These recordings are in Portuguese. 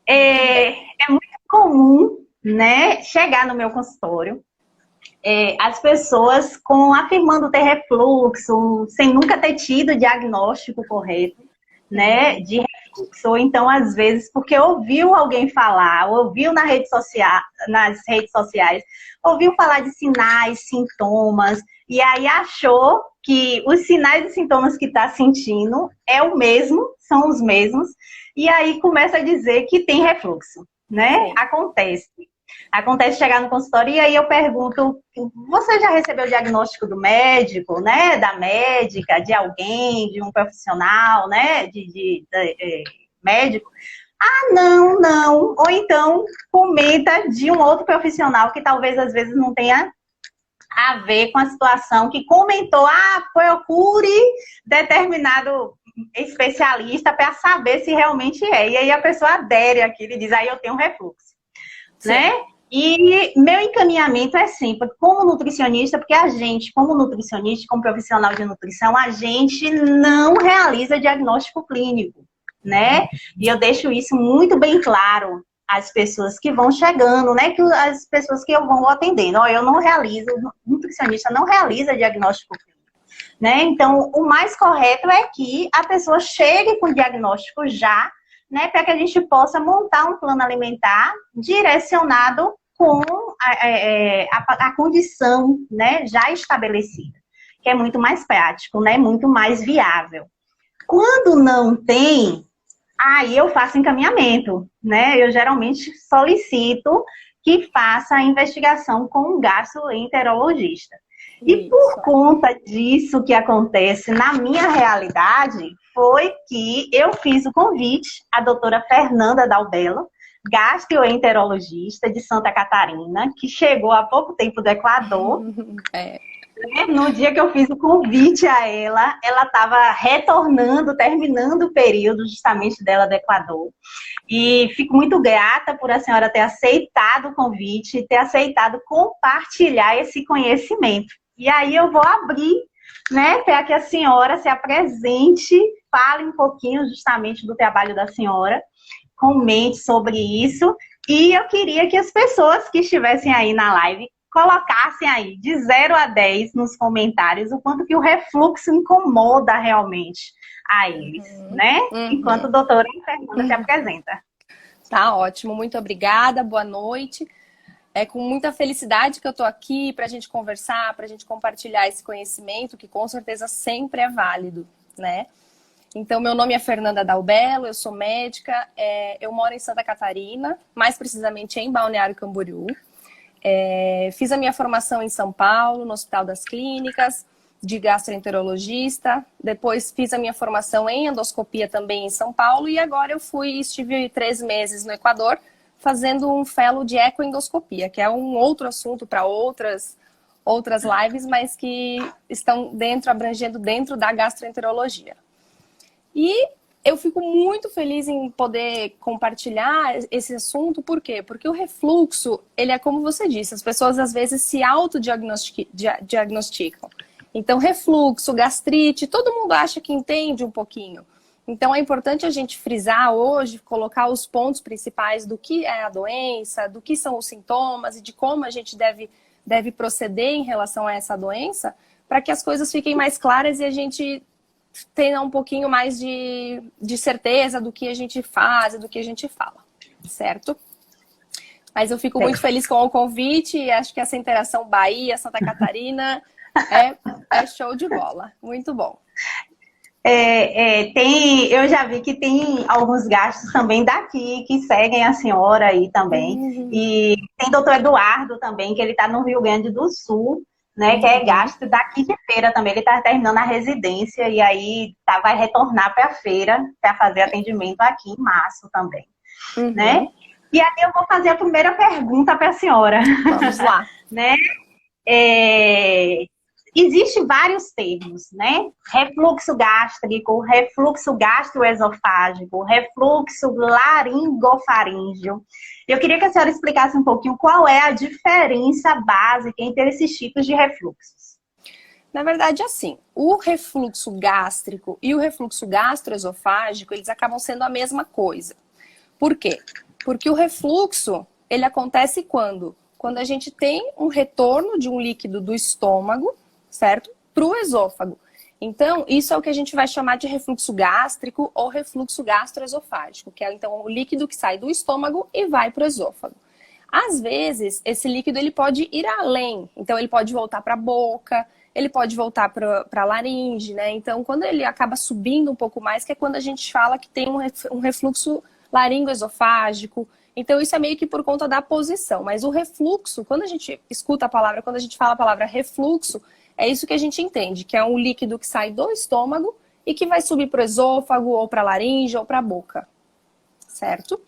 É muito comum, né, chegar no meu consultório, as pessoas afirmando ter refluxo, sem nunca ter tido o diagnóstico correto, né, de refluxo. Ou então, às vezes, porque ouviu alguém falar, ouviu nas redes sociais, ouviu falar de sinais, sintomas, e aí achou que os sinais e sintomas que está sentindo são os mesmos, e aí começa a dizer que tem refluxo, né? Sim. Acontece chegar no consultório e aí eu pergunto, você já recebeu o diagnóstico do médico, né? Da médica, de alguém, de um profissional, né? Médico? Ah, não, não. Ou então comenta de um outro profissional que talvez às vezes não tenha a ver com a situação, que comentou, procure determinado especialista para saber se realmente é. E aí a pessoa adere àquilo e diz, eu tenho refluxo, né? E meu encaminhamento é sempre como nutricionista, porque a gente, como nutricionista, como profissional de nutrição, a gente não realiza diagnóstico clínico, né? E eu deixo isso muito bem claro às pessoas que vão chegando, né? Que as pessoas que eu vou atendendo. Eu não realizo, nutricionista não realiza diagnóstico clínico, né? Então, o mais correto é que a pessoa chegue com o diagnóstico já, né, para que a gente possa montar um plano alimentar direcionado com a condição, né, já estabelecida, que é muito mais prático, né, muito mais viável. Quando não tem, aí eu faço encaminhamento, né, eu geralmente solicito que faça a investigação com um gastroenterologista. E por Isso. conta disso que acontece na minha realidade, foi que eu fiz o convite à doutora Fernanda Dalbello, gastroenterologista de Santa Catarina, que chegou há pouco tempo do Equador. É. No dia que eu fiz o convite a ela estava retornando, terminando o período justamente dela do Equador. E fico muito grata por a senhora ter aceitado o convite e ter aceitado compartilhar esse conhecimento. E aí eu vou abrir, né, para que a senhora se apresente, fale um pouquinho justamente do trabalho da senhora, comente sobre isso. E eu queria que as pessoas que estivessem aí na live colocassem aí de 0 a 10 nos comentários o quanto que o refluxo incomoda realmente a eles, né? Enquanto a doutora Fernanda se apresenta. Tá ótimo, muito obrigada, boa noite. É com muita felicidade que eu tô aqui para a gente conversar, para a gente compartilhar esse conhecimento, que com certeza sempre é válido, né? Então, meu nome é Fernanda Dalbello, eu sou médica, eu moro em Santa Catarina, mais precisamente em Balneário Camboriú. Fiz a minha formação em São Paulo, no Hospital das Clínicas, de gastroenterologista. Depois fiz a minha formação em endoscopia também em São Paulo. E agora estive 3 meses no Equador fazendo um fellow de ecoendoscopia, que é um outro assunto para outras lives, mas que estão abrangendo dentro da gastroenterologia. E eu fico muito feliz em poder compartilhar esse assunto, por quê? Porque o refluxo, ele é como você disse, as pessoas às vezes se autodiagnosticam. Então, refluxo, gastrite, todo mundo acha que entende um pouquinho. Então, é importante a gente frisar hoje, colocar os pontos principais do que é a doença, do que são os sintomas e de como a gente deve proceder em relação a essa doença, para que as coisas fiquem mais claras e a gente tenha um pouquinho mais de certeza do que a gente faz e do que a gente fala, certo? Mas eu fico muito feliz com o convite e acho que essa interação Bahia-Santa Catarina é show de bola. Muito bom. Eu já vi que tem alguns gastos também daqui que seguem a senhora aí também. E tem doutor Eduardo também, que ele está no Rio Grande do Sul, né, que é gastro daqui de Feira também. Ele está terminando a residência e aí vai retornar para a feira para fazer atendimento aqui em março também, né? E aí eu vou fazer a primeira pergunta para a senhora. Vamos lá. Né? Existem vários termos, né? Refluxo gástrico, refluxo gastroesofágico, refluxo laringofaríngeo. Eu queria que a senhora explicasse um pouquinho qual é a diferença básica entre esses tipos de refluxos. Na verdade, assim, o refluxo gástrico e o refluxo gastroesofágico, eles acabam sendo a mesma coisa. Por quê? Porque o refluxo, ele acontece quando? Quando a gente tem um retorno de um líquido do estômago, certo? Para o esôfago. Então, isso é o que a gente vai chamar de refluxo gástrico ou refluxo gastroesofágico, que é então o líquido que sai do estômago e vai para o esôfago. Às vezes, esse líquido ele pode ir além, então ele pode voltar para a boca, ele pode voltar para a laringe, né? Então, quando ele acaba subindo um pouco mais, que é quando a gente fala que tem um refluxo laringoesofágico. Então, isso é meio que por conta da posição. Mas o refluxo, quando a gente escuta a palavra, quando a gente fala a palavra refluxo, é isso que a gente entende, que é um líquido que sai do estômago e que vai subir para o esôfago, ou para a laringe, ou para a boca. Certo?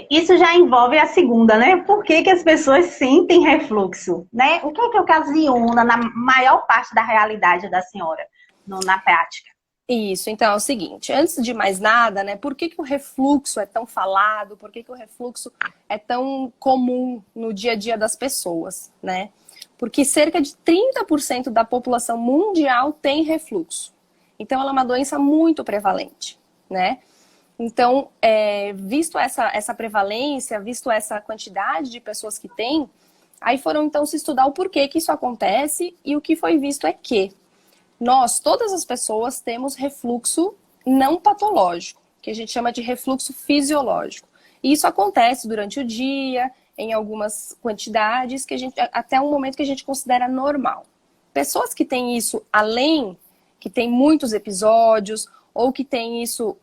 Isso já envolve a segunda, né? Por que que as pessoas sentem refluxo, né? O que é que ocasiona na maior parte da realidade da senhora, na prática? Isso, então é o seguinte, antes de mais nada, né, por que que o refluxo é tão falado, por que que o refluxo é tão comum no dia a dia das pessoas, né? Porque cerca de 30% da população mundial tem refluxo. Então ela é uma doença muito prevalente, né? Então, visto essa prevalência, visto essa quantidade de pessoas que tem, aí foram então se estudar o porquê que isso acontece e o que foi visto é que nós, todas as pessoas, temos refluxo não patológico, que a gente chama de refluxo fisiológico. E isso acontece durante o dia, em algumas quantidades, que até um momento que a gente considera normal. Pessoas que têm isso além, que têm muitos episódios, ou que têm isso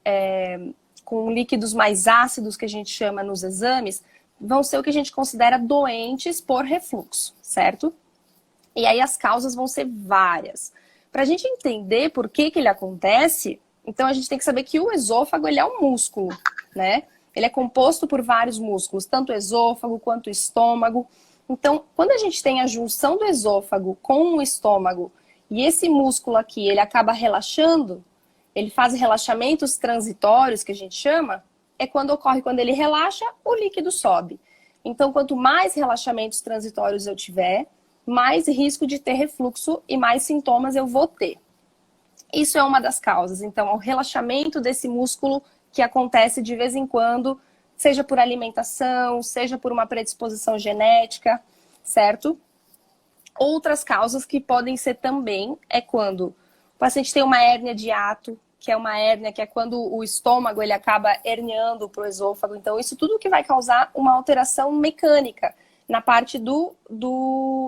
com líquidos mais ácidos, que a gente chama nos exames, vão ser o que a gente considera doentes por refluxo, certo? E aí as causas vão ser várias. Para a gente entender por que ele acontece, então a gente tem que saber que o esôfago ele é um músculo, né? Ele é composto por vários músculos, tanto o esôfago quanto o estômago. Então, quando a gente tem a junção do esôfago com o estômago e esse músculo aqui, ele acaba relaxando, ele faz relaxamentos transitórios, que a gente chama, é quando ocorre, quando ele relaxa, o líquido sobe. Então, quanto mais relaxamentos transitórios eu tiver, mais risco de ter refluxo e mais sintomas eu vou ter. Isso é uma das causas. Então, o relaxamento desse músculo que acontece de vez em quando, seja por alimentação, seja por uma predisposição genética, certo? Outras causas que podem ser também é quando o paciente tem uma hérnia de hiato, que é uma hérnia, que é quando o estômago ele acaba herniando para o esôfago. Então, isso tudo que vai causar uma alteração mecânica na parte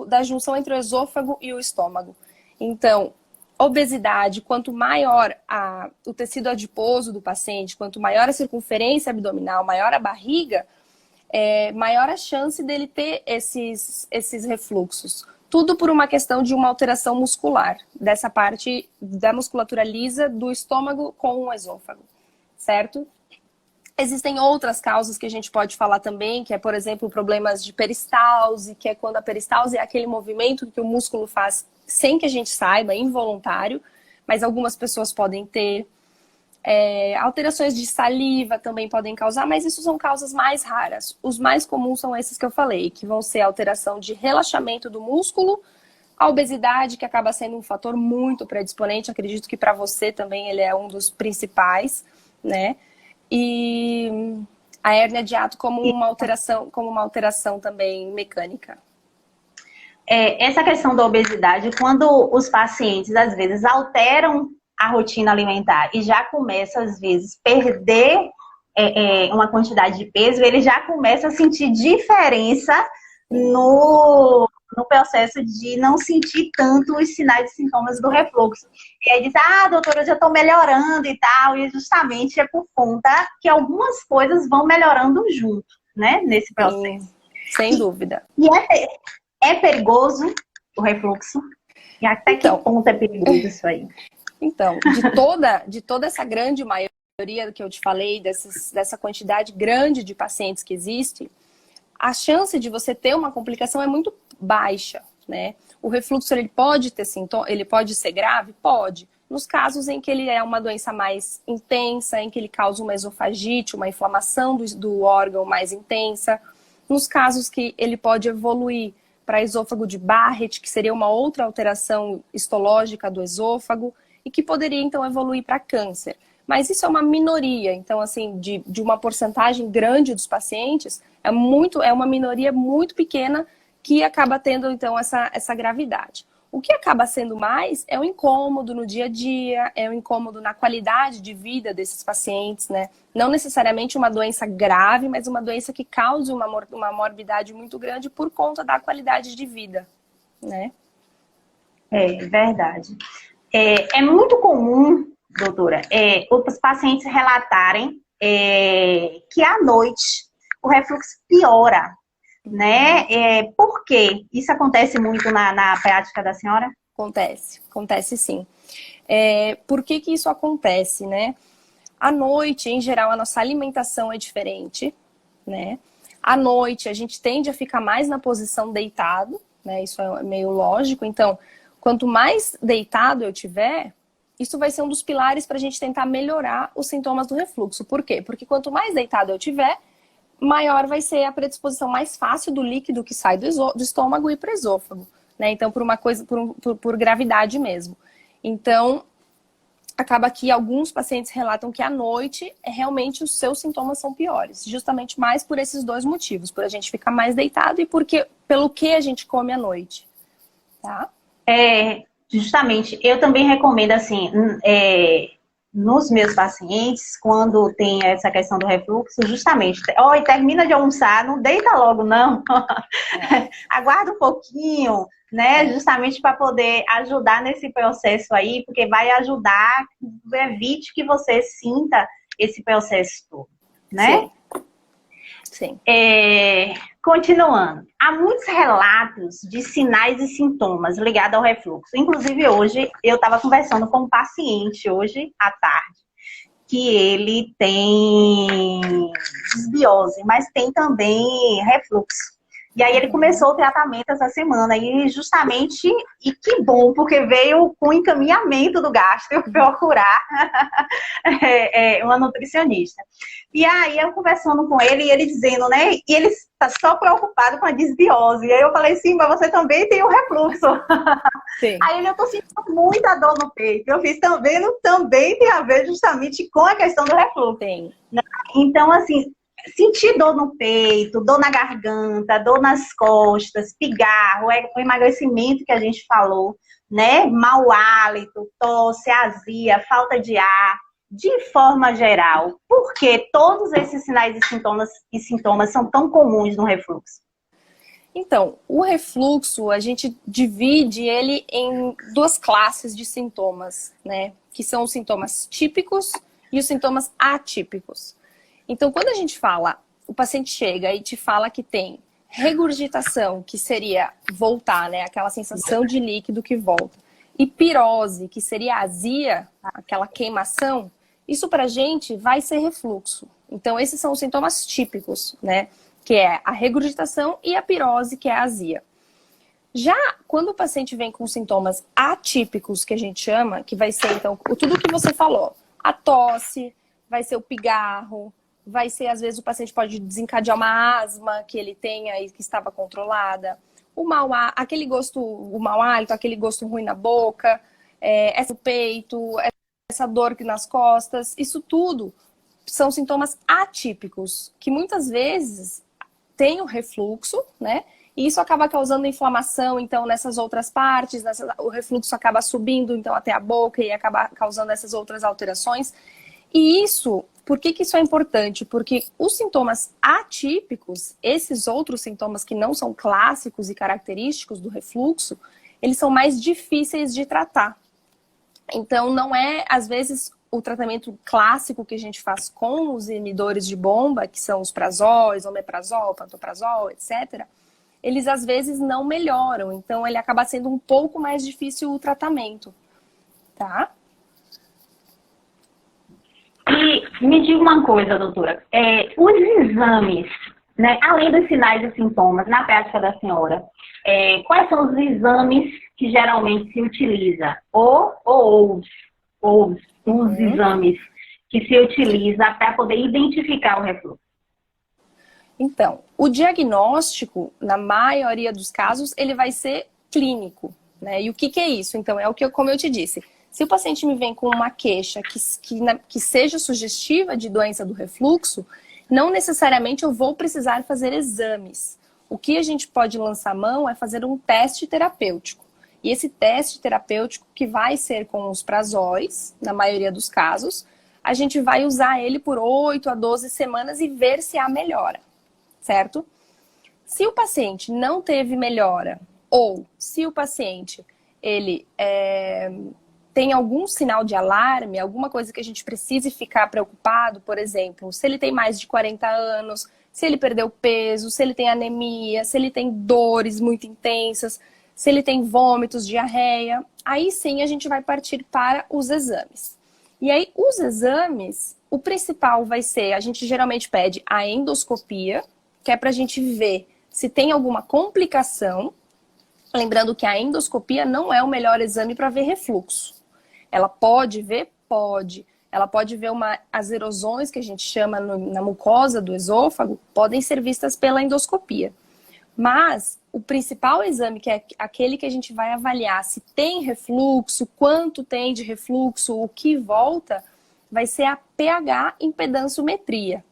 da junção entre o esôfago e o estômago. Então, obesidade, quanto maior o tecido adiposo do paciente, quanto maior a circunferência abdominal, maior a barriga, maior a chance dele ter esses refluxos. Tudo por uma questão de uma alteração muscular, dessa parte da musculatura lisa do estômago com o esôfago, certo? Existem outras causas que a gente pode falar também, que é, por exemplo, problemas de peristalse, que é quando a peristalse é aquele movimento que o músculo faz sem que a gente saiba, involuntário, mas algumas pessoas podem ter. Alterações de saliva também podem causar, mas isso são causas mais raras. Os mais comuns são esses que eu falei, que vão ser a alteração de relaxamento do músculo, a obesidade, que acaba sendo um fator muito predisponente, acredito que para você também ele é um dos principais, né? E a hérnia de hiato como uma alteração também mecânica. Essa questão da obesidade, quando os pacientes às vezes alteram a rotina alimentar e já começa às vezes perder uma quantidade de peso, ele já começa a sentir diferença no processo de não sentir tanto os sinais e sintomas do refluxo. E aí diz, doutora, eu já estou melhorando e tal, e justamente é por conta que algumas coisas vão melhorando junto, né, nesse processo. Sem dúvida. E é perigoso o refluxo? E até que ponto é perigoso isso aí? Então, de toda essa grande maioria que eu te falei, dessa quantidade grande de pacientes que existe, a chance de você ter uma complicação é muito baixa, né? O refluxo, ele pode ter sintoma, ele pode ser grave? Pode. Nos casos em que ele é uma doença mais intensa, em que ele causa uma esofagite, uma inflamação do órgão mais intensa. Nos casos que ele pode evoluir para esôfago de Barrett, que seria uma outra alteração histológica do esôfago, e que poderia, então, evoluir para câncer. Mas isso é uma minoria, então, assim, de uma porcentagem grande dos pacientes, é uma minoria muito pequena que acaba tendo, então, essa gravidade. O que acaba sendo mais é o incômodo no dia a dia, é o incômodo na qualidade de vida desses pacientes, né? Não necessariamente uma doença grave, mas uma doença que cause uma morbidade muito grande por conta da qualidade de vida, né? É verdade. É muito comum, doutora, os pacientes relatarem que à noite o refluxo piora, né? Por quê? Isso acontece muito na prática da senhora? Acontece sim. Por que que isso acontece, né? À noite, em geral, a nossa alimentação é diferente, né? À noite, a gente tende a ficar mais na posição deitado, né? Isso é meio lógico. Então, quanto mais deitado eu tiver, isso vai ser um dos pilares para a gente tentar melhorar os sintomas do refluxo. Por quê? Porque quanto mais deitado eu tiver, maior vai ser a predisposição mais fácil do líquido que sai do estômago e para o esôfago, né? Então, por gravidade mesmo. Então, acaba que alguns pacientes relatam que à noite, realmente os seus sintomas são piores. Justamente mais por esses dois motivos. Por a gente ficar mais deitado e pelo que a gente come à noite. Tá? Justamente, eu também recomendo, assim, nos meus pacientes, quando tem essa questão do refluxo, justamente, e termina de almoçar, não deita logo, não. Aguarda um pouquinho, né? Justamente para poder ajudar nesse processo aí, porque vai ajudar, evite que você sinta esse processo todo, né? Sim. Continuando, há muitos relatos de sinais e sintomas ligados ao refluxo. Inclusive, hoje, eu estava conversando com um paciente, hoje à tarde, que ele tem desbiose, mas tem também refluxo. E aí ele começou o tratamento essa semana, e justamente, e que bom, porque veio com encaminhamento do gastro procurar uma nutricionista. E aí eu conversando com ele, e ele dizendo, né, e ele está só preocupado com a desbiose. E aí eu falei, sim, mas você também tem o refluxo. Sim. Aí eu tô sentindo muita dor no peito. Eu fiz também tem a ver justamente com a questão do refluxo. Sim. Então, assim, sentir dor no peito, dor na garganta, dor nas costas, pigarro, o emagrecimento que a gente falou, né? Mau hálito, tosse, azia, falta de ar, de forma geral. Por que todos esses sinais e sintomas são tão comuns no refluxo? Então, o refluxo, a gente divide ele em duas classes de sintomas, né? Que são os sintomas típicos e os sintomas atípicos. Então, quando a gente fala, o paciente chega e te fala que tem regurgitação, que seria voltar, né? Aquela sensação de líquido que volta. E pirose, que seria azia, aquela queimação, isso pra gente vai ser refluxo. Então, esses são os sintomas típicos, né? Que é a regurgitação e a pirose, que é a azia. Já quando o paciente vem com sintomas atípicos, que a gente chama, que vai ser, então, tudo que você falou, a tosse, vai ser o pigarro, vai ser, às vezes, o paciente pode desencadear uma asma que ele tenha e que estava controlada, o mau hálito, aquele gosto ruim na boca, esse peito, essa dor nas costas, isso tudo são sintomas atípicos, que muitas vezes tem o refluxo, né? E isso acaba causando inflamação, então, nessas outras partes, o refluxo acaba subindo, então, até a boca e acaba causando essas outras alterações. E isso, por que isso é importante? Porque os sintomas atípicos, esses outros sintomas que não são clássicos e característicos do refluxo, eles são mais difíceis de tratar. Então, não é, às vezes, o tratamento clássico que a gente faz com os inibidores de bomba, que são os prazóis, omeprazol, pantoprazol, etc., eles às vezes não melhoram. Então, ele acaba sendo um pouco mais difícil o tratamento, tá? E me diga uma coisa, doutora. Os exames, né, além dos sinais e sintomas, na prática da senhora, quais são os exames que geralmente se utiliza? Os exames que se utiliza para poder identificar o refluxo? Então, o diagnóstico, na maioria dos casos, ele vai ser clínico, né? E o que é isso? Então, como eu te disse, Se o paciente me vem com uma queixa que seja sugestiva de doença do refluxo, não necessariamente eu vou precisar fazer exames. O que a gente pode lançar mão é fazer um teste terapêutico. E esse teste terapêutico, que vai ser com os prazóis, na maioria dos casos, a gente vai usar ele por 8 a 12 semanas e ver se há melhora, certo? Se o paciente não teve melhora, ou se o paciente ele tem algum sinal de alarme, alguma coisa que a gente precise ficar preocupado, por exemplo, se ele tem mais de 40 anos, se ele perdeu peso, se ele tem anemia, se ele tem dores muito intensas, se ele tem vômitos, diarreia, aí sim a gente vai partir para os exames. E aí, os exames, o principal vai ser, a gente geralmente pede a endoscopia, que é para a gente ver se tem alguma complicação. Lembrando que a endoscopia não é o melhor exame para ver refluxo. Ela pode ver? Pode. Ela pode ver as erosões que a gente chama na mucosa do esôfago, podem ser vistas pela endoscopia. Mas o principal exame, que é aquele que a gente vai avaliar se tem refluxo, quanto tem de refluxo, o que volta, vai ser a pH impedanciometria,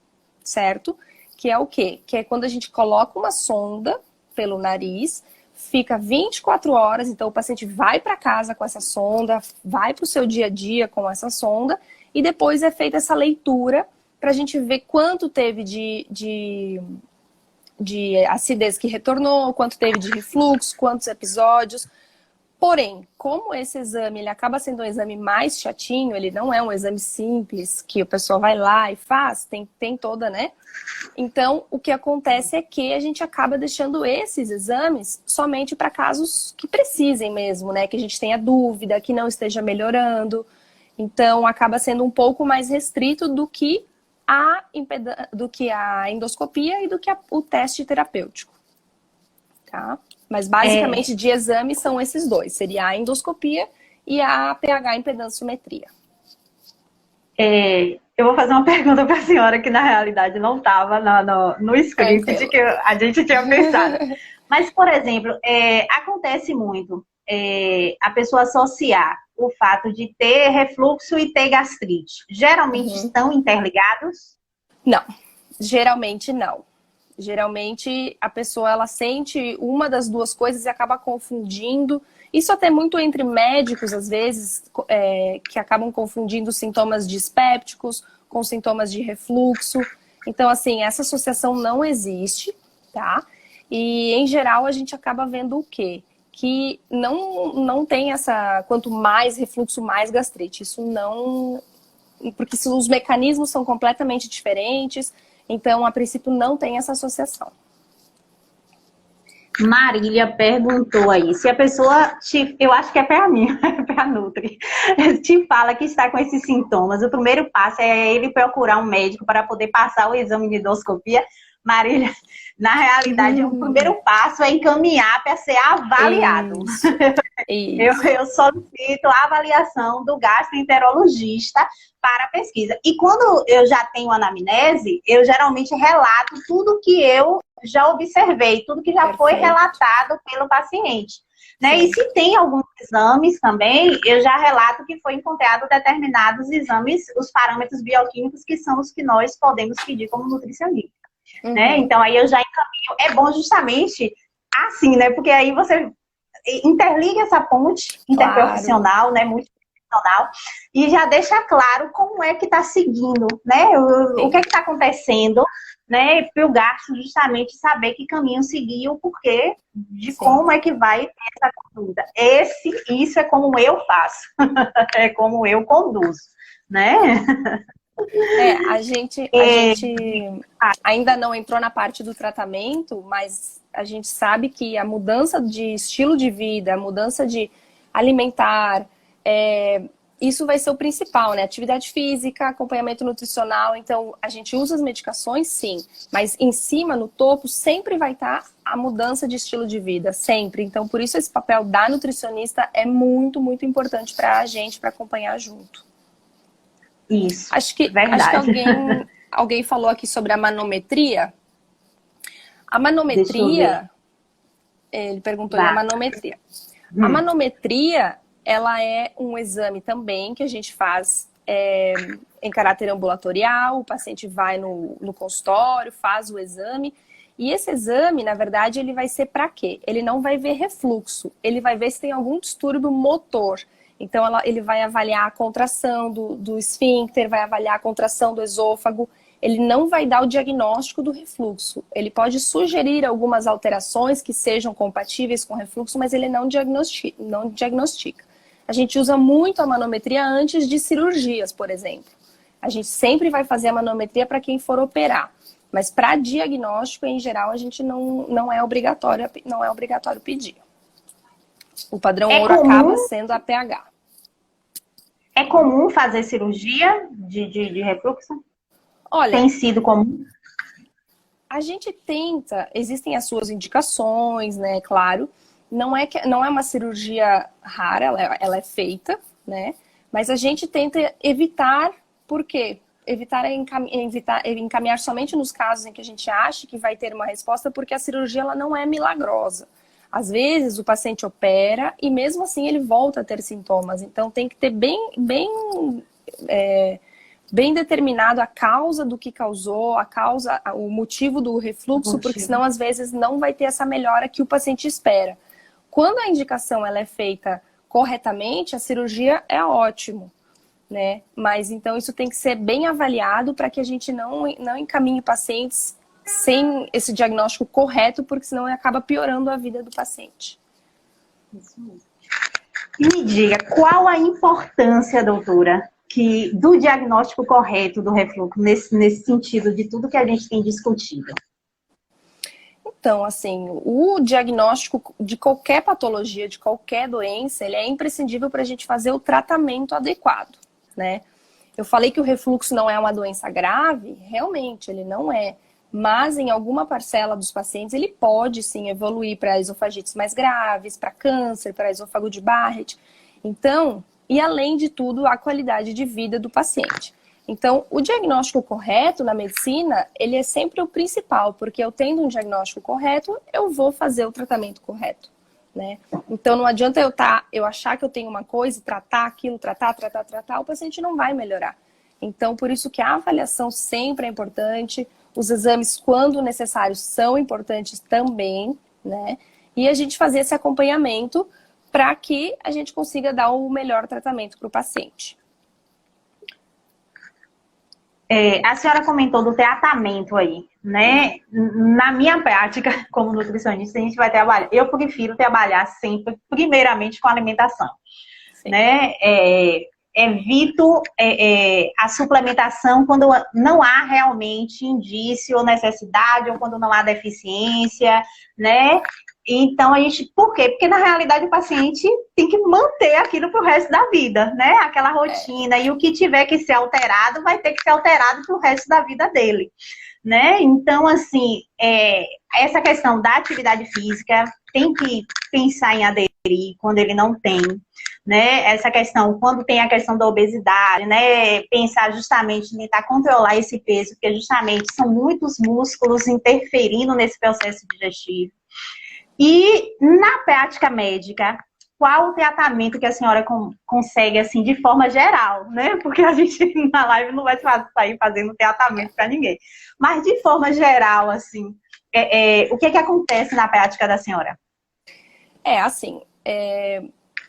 certo? Que é o quê? Que é quando a gente coloca uma sonda pelo nariz, fica 24 horas, então o paciente vai para casa com essa sonda, vai para o seu dia a dia com essa sonda, e depois é feita essa leitura para a gente ver quanto teve de acidez que retornou, quanto teve de refluxo, quantos episódios. Porém, como esse exame ele acaba sendo um exame mais chatinho, ele não é um exame simples, que o pessoal vai lá e faz, tem toda, né? Então, o que acontece é que a gente acaba deixando esses exames somente para casos que precisem mesmo, né? Que a gente tenha dúvida, que não esteja melhorando. Então, acaba sendo um pouco mais restrito do que a endoscopia e do que o teste terapêutico, tá? Mas basicamente de exame são esses dois, seria a endoscopia e a pH impedanciometria. Eu vou fazer uma pergunta para a senhora que na realidade não estava no script que a gente tinha pensado. Mas, por exemplo, acontece muito a pessoa associar o fato de ter refluxo e ter gastrite. Geralmente estão interligados? Não, geralmente não. Geralmente a pessoa ela sente uma das duas coisas e acaba confundindo. Isso até muito entre médicos, às vezes, que acabam confundindo sintomas dispépticos com sintomas de refluxo. Então, assim, essa associação não existe, tá? E, em geral, a gente acaba vendo o quê? Que não tem essa... Quanto mais refluxo, mais gastrite. Isso não... Porque os mecanismos são completamente diferentes. Então, a princípio, não tem essa associação. Marília perguntou aí, se a pessoa, eu acho que é para mim, para a Nutri, te fala que está com esses sintomas, o primeiro passo é ele procurar um médico para poder passar o exame de endoscopia. Marília, na realidade, o primeiro passo é encaminhar para ser avaliado. Isso. Eu solicito a avaliação do gastroenterologista para a pesquisa. E quando eu já tenho anamnese, eu geralmente relato tudo que eu já observei, tudo que já foi relatado pelo paciente. Né? E se tem alguns exames também, eu já relato que foi encontrado determinados exames, os parâmetros bioquímicos, que são os que nós podemos pedir como nutricionista. Né? Então, aí eu já encaminho. É bom justamente assim, né? Porque aí você interliga essa ponte interprofissional, né? Multiprofissional, e já deixa claro como é que está seguindo, né? O que é que está acontecendo, né? Para o gastro justamente saber que caminho seguir, o porquê de como é que vai essa conduta. Isso é como eu faço, é como eu conduzo, né? A gente ainda não entrou na parte do tratamento, mas a gente sabe que a mudança de estilo de vida, a mudança de alimentar, isso vai ser o principal, né? Atividade física, acompanhamento nutricional. Então, a gente usa as medicações, sim, mas em cima, no topo, sempre vai estar a mudança de estilo de vida, sempre. Então, por isso esse papel da nutricionista é muito, muito importante para a gente, para acompanhar junto. Isso, acho que alguém falou aqui sobre a manometria. A manometria, ele perguntou a manometria. A manometria, ela é um exame também que a gente faz em caráter ambulatorial. O paciente vai no consultório, faz o exame. E esse exame, na verdade, ele vai ser para quê? Ele não vai ver refluxo, ele vai ver se tem algum distúrbio motor. Então, ele vai avaliar a contração do esfíncter, vai avaliar a contração do esôfago. Ele não vai dar o diagnóstico do refluxo. Ele pode sugerir algumas alterações que sejam compatíveis com refluxo, mas ele não diagnostica. A gente usa muito a manometria antes de cirurgias, por exemplo. A gente sempre vai fazer a manometria para quem for operar. Mas para diagnóstico, em geral, a gente não é obrigatório pedir. O padrão ouro acaba sendo a pH. É comum fazer cirurgia de refluxo? Olha, tem sido comum? A gente tenta, existem as suas indicações, né, claro. Não é uma cirurgia rara, ela é feita, né? Mas a gente tenta evitar, por quê? Evitar encaminhar somente nos casos em que a gente acha que vai ter uma resposta, porque a cirurgia ela não é milagrosa. Às vezes o paciente opera e mesmo assim ele volta a ter sintomas. Então tem que ter bem determinado a causa do que causou, o motivo do refluxo, porque senão às vezes não vai ter essa melhora que o paciente espera. Quando a indicação ela é feita corretamente, a cirurgia é ótimo, né? Mas então isso tem que ser bem avaliado para que a gente não encaminhe pacientes sem esse diagnóstico correto, porque senão acaba piorando a vida do paciente. Isso mesmo. E me diga, qual a importância, doutora, do diagnóstico correto do refluxo, nesse sentido de tudo que a gente tem discutido? Então, assim, o diagnóstico de qualquer patologia, de qualquer doença, ele é imprescindível para a gente fazer o tratamento adequado, né? Eu falei que o refluxo não é uma doença grave, realmente ele não é. Mas em alguma parcela dos pacientes ele pode sim evoluir para esofagites mais graves, para câncer, para esôfago de Barrett. Então, e além de tudo, a qualidade de vida do paciente. Então, o diagnóstico correto na medicina, ele é sempre o principal, porque eu tendo um diagnóstico correto, eu vou fazer o tratamento correto, né? Então, não adianta eu achar que eu tenho uma coisa e tratar aquilo, tratar, o paciente não vai melhorar. Então, por isso que a avaliação sempre é importante, os exames, quando necessários, são importantes também, né? E a gente fazer esse acompanhamento para que a gente consiga dar o melhor tratamento para o paciente. A senhora comentou do tratamento aí, né? Na minha prática, como nutricionista, a gente vai trabalhar. Eu prefiro trabalhar sempre, primeiramente, com alimentação, sim, né? Evito a suplementação quando não há realmente indício ou necessidade, ou quando não há deficiência, né? Então, por quê? Porque na realidade o paciente tem que manter aquilo pro resto da vida, né? Aquela rotina. E o que tiver que ser alterado, vai ter que ser alterado pro resto da vida dele, né? Então, assim, essa questão da atividade física, tem que pensar em aderir quando ele não tem, né? Essa questão, quando tem a questão da obesidade, né? Pensar justamente em tentar controlar esse peso, porque justamente são muitos músculos interferindo nesse processo digestivo. E na prática médica, qual o tratamento que a senhora consegue, assim, de forma geral, né? Porque a gente na live não vai sair fazendo tratamento para ninguém. Mas de forma geral, assim, o que acontece na prática da senhora?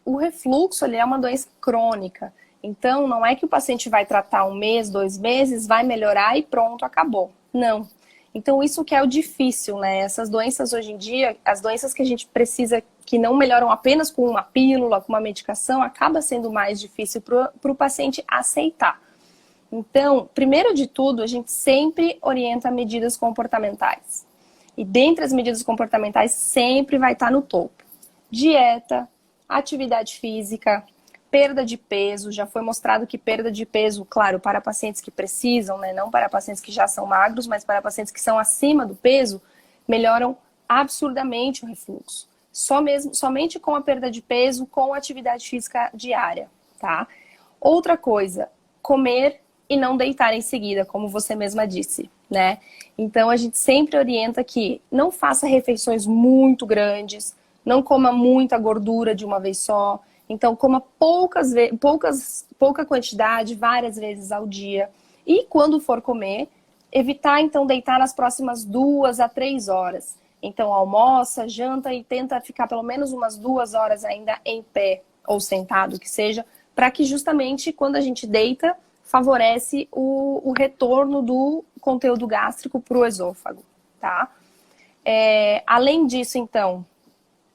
O refluxo, ele é uma doença crônica. Então, não é que o paciente vai tratar 1 mês, 2 meses, vai melhorar e pronto, acabou. Não. Então, isso que é o difícil, né? Essas doenças hoje em dia, as doenças que a gente precisa, que não melhoram apenas com uma pílula, com uma medicação, acaba sendo mais difícil para o paciente aceitar. Então, primeiro de tudo, a gente sempre orienta medidas comportamentais. E dentre as medidas comportamentais, sempre vai estar no topo. Dieta, atividade física, perda de peso. Já foi mostrado que perda de peso, claro, para pacientes que precisam, né, não para pacientes que já são magros, mas para pacientes que são acima do peso, melhoram absurdamente o refluxo. Somente com a perda de peso, com atividade física diária, tá? Outra coisa, comer e não deitar em seguida, como você mesma disse, né? Então, a gente sempre orienta que não faça refeições muito grandes, não coma muita gordura de uma vez só. Então, coma pouca quantidade, várias vezes ao dia. E quando for comer, evitar, então, deitar nas próximas 2 a 3 horas. Então, almoça, janta e tenta ficar pelo menos umas 2 horas ainda em pé ou sentado, que seja, para que justamente quando a gente deita, favorece o retorno do conteúdo gástrico para o esôfago, tá? Além disso, então,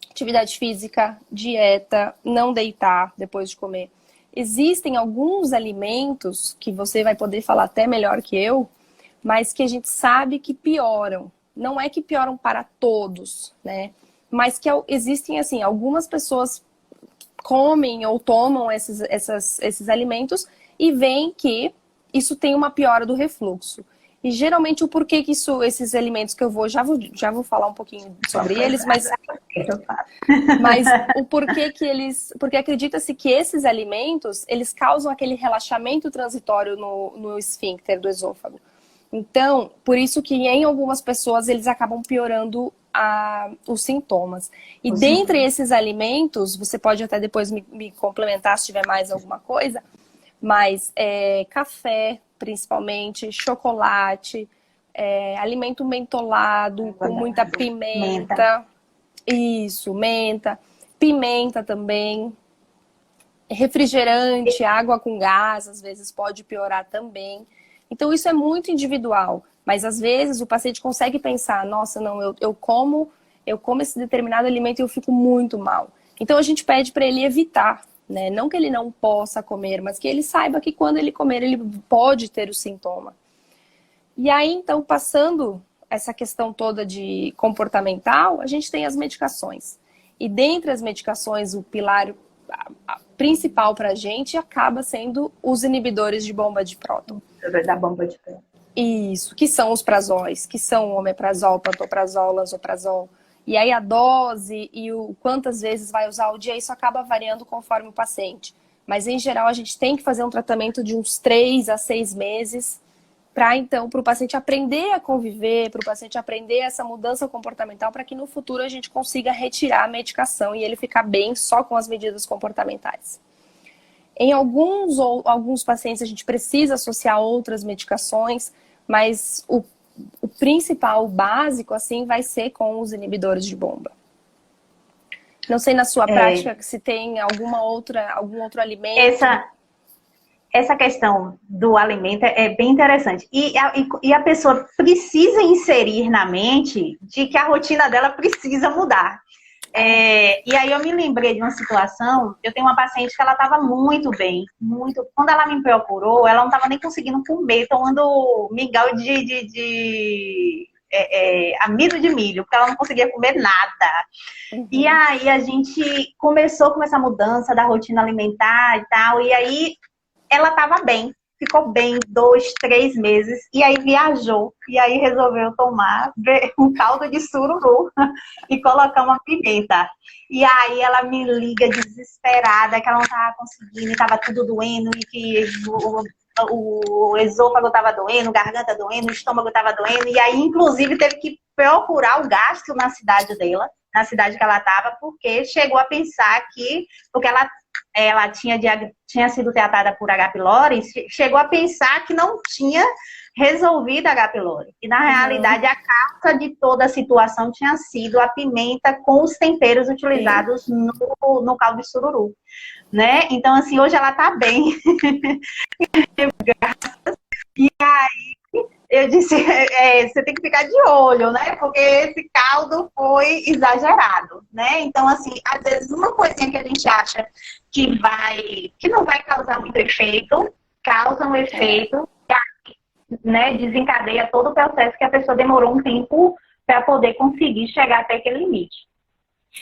atividade física, dieta, não deitar depois de comer. Existem alguns alimentos que você vai poder falar até melhor que eu, mas que a gente sabe que pioram. Não é que pioram para todos, né? Mas que existem, assim, algumas pessoas comem ou tomam esses alimentos e veem que isso tem uma piora do refluxo. E geralmente o porquê que esses alimentos que eu já vou falar um pouquinho sobre eles, mas o porquê que porque acredita-se que esses alimentos, eles causam aquele relaxamento transitório no esfíncter do esôfago. Então, por isso que em algumas pessoas eles acabam piorando os sintomas. E dentre esses alimentos, você pode até depois me complementar se tiver mais alguma coisa, mas café, principalmente, chocolate, alimento mentolado, com muita pimenta. Isso, menta. Pimenta também. Refrigerante, água com gás, às vezes pode piorar também. Então, isso é muito individual. Mas, às vezes, o paciente consegue pensar, nossa, não, eu como esse determinado alimento e eu fico muito mal. Então, a gente pede para ele evitar, né? Não que ele não possa comer, mas que ele saiba que quando ele comer, ele pode ter o sintoma. E aí, então, passando essa questão toda de comportamental, a gente tem as medicações. E dentre as medicações, o pilar principal para a gente acaba sendo os inibidores de bomba de próton. Da bomba de próton. Isso, que são os prazóis, que são o omeprazol, pantoprazol, lansoprazol. E aí a dose e quantas vezes vai usar ao dia, isso acaba variando conforme o paciente. Mas em geral a gente tem que fazer um tratamento de uns 3 a 6 meses para o paciente aprender a conviver, para o paciente aprender essa mudança comportamental, para que no futuro a gente consiga retirar a medicação e ele ficar bem só com as medidas comportamentais. Em alguns pacientes a gente precisa associar outras medicações, mas o principal, o básico, assim, vai ser com os inibidores de bomba. Não sei na sua prática se tem algum outro alimento. Essa questão do alimento é bem interessante. E a pessoa precisa inserir na mente de que a rotina dela precisa mudar. E aí eu me lembrei de uma situação, eu tenho uma paciente que ela estava muito bem, muito. Quando ela me procurou, ela não estava nem conseguindo comer, tomando mingau de amido de milho, porque ela não conseguia comer nada. Uhum. E aí a gente começou com essa mudança da rotina alimentar e tal, e aí ela estava bem. Ficou bem 2, 3 meses, e aí viajou, e aí resolveu tomar um caldo de sururu e colocar uma pimenta. E aí ela me liga desesperada, que ela não estava conseguindo, estava tudo doendo, e que o esôfago estava doendo, a garganta doendo, o estômago estava doendo, e aí inclusive teve que procurar o gastro na cidade dela, na cidade que ela estava, porque chegou a pensar que, porque ela tinha sido tratada por H. pylori, chegou a pensar que não tinha resolvido H. pylori. E, na realidade, a causa de toda a situação tinha sido a pimenta com os temperos utilizados no caldo de sururu. Né? Então, assim, hoje ela tá bem. E aí, eu disse, você tem que ficar de olho, né? Porque esse caldo foi exagerado, né? Então, assim, às vezes uma coisinha que a gente acha que não vai causar muito efeito, causa um efeito, né? Desencadeia todo o processo que a pessoa demorou um tempo para poder conseguir chegar até aquele limite.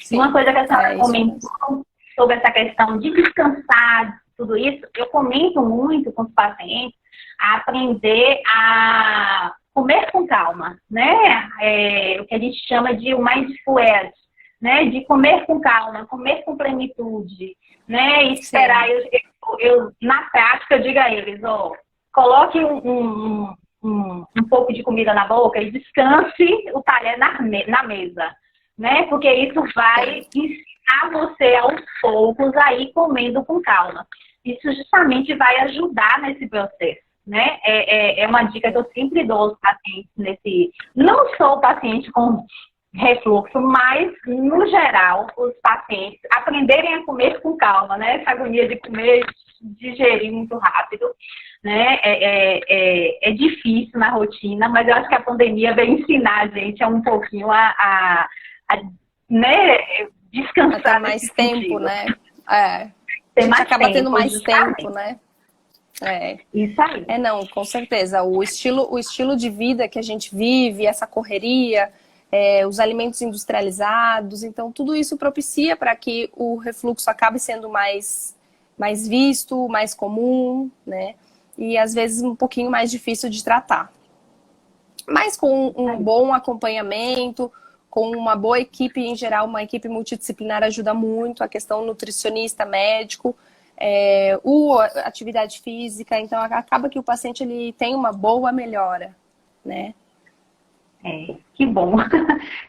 Sim, uma coisa que a senhora comentou sobre essa questão de descansar, tudo isso, eu comento muito com os pacientes, a aprender a comer com calma, né? O que a gente chama de mindful eating, né? De comer com calma, comer com plenitude, né? E esperar, eu na prática, eu digo a eles, coloque um pouco de comida na boca e descanse o talher na mesa, né? Porque isso vai ensinar a você, aos poucos, aí comendo com calma. Isso justamente vai ajudar nesse processo, né? É uma dica que eu sempre dou aos pacientes nesse... Não sou paciente com refluxo, mas, no geral, os pacientes aprenderem a comer com calma, né? Essa agonia de comer, digerir muito rápido, né? É difícil na rotina, mas eu acho que a pandemia veio ensinar a gente um pouquinho né, descansar. Até mais tempo, sentido. Né? A gente acaba tendo mais justamente. tempo, né? Isso aí. Não, com certeza. O estilo de vida que a gente vive, essa correria, os alimentos industrializados, então tudo isso propicia para que o refluxo acabe sendo mais visto, mais comum, né? E às vezes um pouquinho mais difícil de tratar. Mas com um bom acompanhamento, com uma boa equipe em geral, uma equipe multidisciplinar ajuda muito, a questão nutricionista, médico, atividade física, então acaba que o paciente ele tem uma boa melhora, né? Que bom.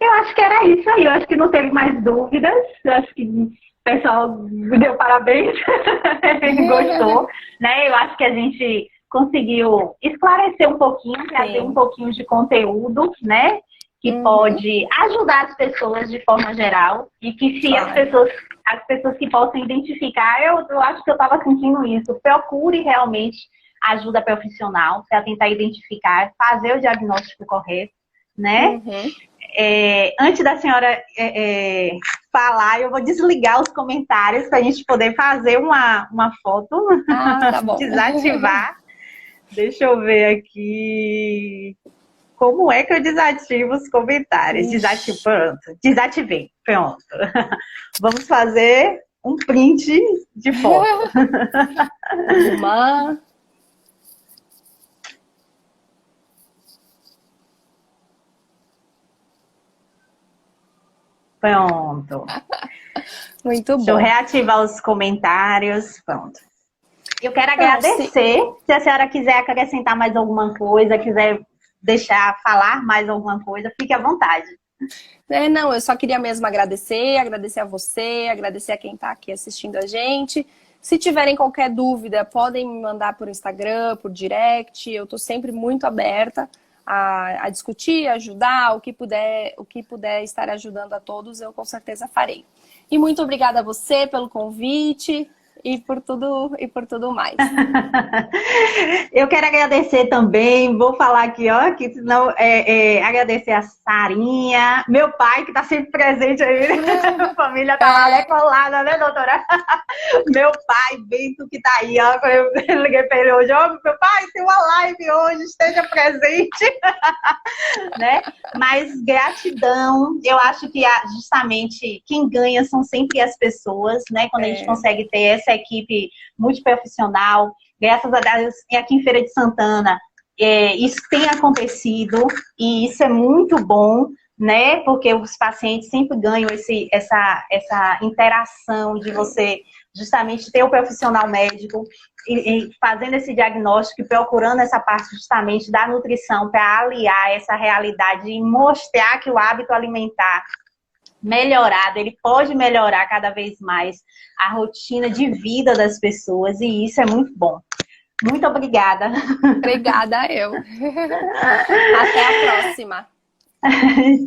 Eu acho que era isso aí, eu acho que não teve mais dúvidas, eu acho que o pessoal me deu parabéns, gostou, né? Eu acho que a gente conseguiu esclarecer um pouquinho, trazer um pouquinho de conteúdo, né? Que pode ajudar as pessoas de forma geral e que se as pessoas que possam identificar, eu acho que eu estava sentindo isso, procure realmente ajuda profissional para tentar identificar, fazer o diagnóstico correto, né? Antes da senhora falar, eu vou desligar os comentários para a gente poder fazer uma foto, tá bom. desativar. Deixa eu ver aqui. Como é que eu desativo os comentários? Desativei. Pronto. Vamos fazer um print de foto. Pronto. Muito bom. Deixa eu reativar os comentários. Pronto. Eu quero agradecer. Se a senhora quiser acrescentar mais alguma coisa, quiser deixar falar mais alguma coisa, fique à vontade. Não, eu só queria mesmo agradecer a você, agradecer a quem está aqui assistindo a gente. Se tiverem qualquer dúvida, podem me mandar por Instagram, por direct. Eu estou sempre muito aberta a discutir, ajudar, o que puder estar ajudando a todos, eu com certeza farei. E muito obrigada a você pelo convite. E por tudo mais. Eu quero agradecer também, vou falar aqui, ó, que senão agradecer a Sarinha, meu pai, que tá sempre presente aí, a família tá lá colada, né, doutora? Meu pai, Bento, que tá aí, ó, eu liguei pra ele hoje, ó, meu pai, tem uma live hoje, esteja presente, né? Mas gratidão, eu acho que justamente quem ganha são sempre as pessoas, né, quando a gente consegue ter essa equipe multiprofissional, graças a Deus, aqui em Feira de Santana, isso tem acontecido e isso é muito bom, né? Porque os pacientes sempre ganham essa interação de você justamente ter o profissional médico e fazendo esse diagnóstico e procurando essa parte justamente da nutrição para aliar essa realidade e mostrar que o hábito alimentar melhorado, ele pode melhorar cada vez mais a rotina de vida das pessoas e isso é muito bom. Muito obrigada. Obrigada eu. Até a próxima.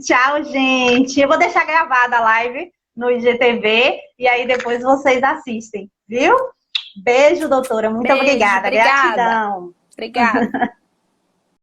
Tchau, gente. Eu vou deixar gravada a live no IGTV e aí depois vocês assistem, viu? Beijo, doutora. Muito obrigada. Gratidão. Obrigada.